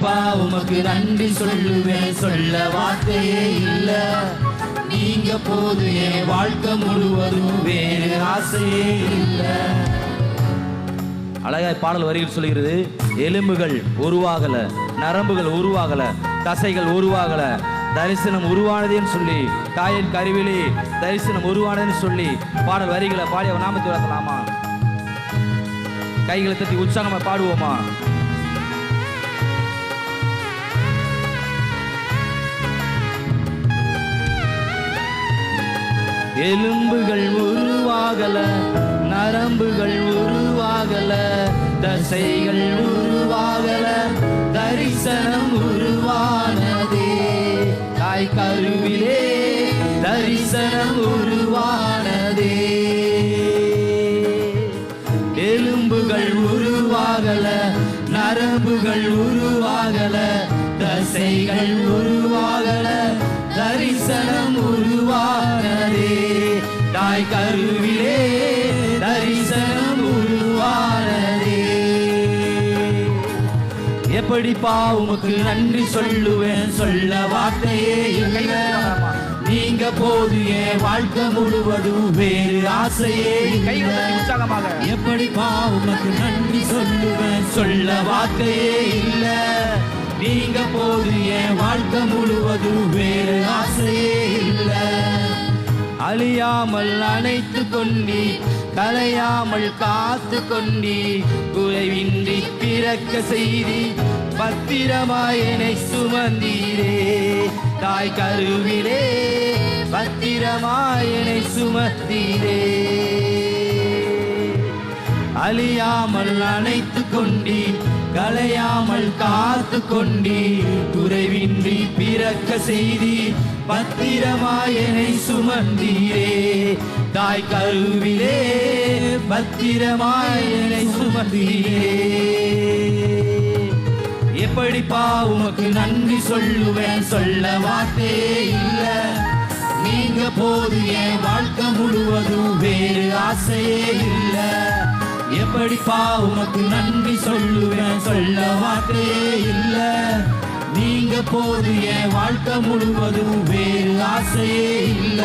எப்படிப்பா உமக்கு நன்றி சொல்லுவேன், சொல்ல வார்த்தையே இல்ல. நீங்க போது என் வாழ்க்கை முழுவதும் வேறு ஆசையே இல்ல. அழகாய் பாடல் வரிகள் சொல்லுகிறது, எலும்புகள் உருவாகல, நரம்புகள் உருவாகல, தசைகள் உருவாகல, தரிசனம் உருவானதுன்னு சொல்லி, தாயின் கருவிலே தரிசனம் உருவானதுன்னு சொல்லி பாடல் வரிகளை பாடி அவன் நாமத்தை உயர்த்தலாமா? கைகளை தட்டி உற்சாகமா பாடுவோமா? எலும்புகள் உருவாகல, நரம்புகள் உருவாகல, தசைகள் உருவாகல, தரிசனம் உருவானதே. தாய் கருவிலே தரிசனம் உருவானதே. எலும்புகள் உருவாகல, நரம்புகள் உருவாகல, தசைகள் உருவாகல, தரிசனம் உருவானதே. தாய் கருவிலே தரிசனம் உருவானதே. எப்படிப்பா உமக்கு நன்றி சொல்லுவேன், சொல்ல வார்த்தையே இல்ல. நீங்க போது என் வாழ்க்கை முழுவதும் வேறு ஆசையே இல்ல. எப்படிப்பா உமக்கு நன்றி சொல்லுவேன், சொல்ல வார்த்தையே இல்ல. நீங்க போது என் வாழ்க்கை முழுவதும் வேறு ஆசையே இல்ல. அழியாமல் அணைத்து கொண்டி, கலையாமல் காத்து கொண்டி, குறைவின்றி பிறக்க செய்தி பத்திரமாய் என்னை சுமந்தீரே. தாய் கருவிலே பத்திரமாய் என்னை சுமந்தீரே. அழியாமல் அணைத்து கொண்டி, கலையாமல் காத்து கொண்டி, குறைவின்றி பிறக்க செய்தி பத்திரமாய் என்னை சுமந்தீரே. தாய் கருவிலே பத்திரமாய் என்னை சுமந்தீரே. எப்படிப்பா உமக்கு நன்றி சொல்லுவேன், சொல்ல வார்த்தையே இல்ல. நீங்க போது என் வாழ்க்கை முழுவதும் வேறு ஆசையே இல்ல. எப்படிப்பா உமக்கு நன்றி சொல்லுவேன், சொல்ல வார்த்தையே இல்ல. நீங்க போது என் வாழ்க்கை முழுவதும் வேறு ஆசையே இல்ல.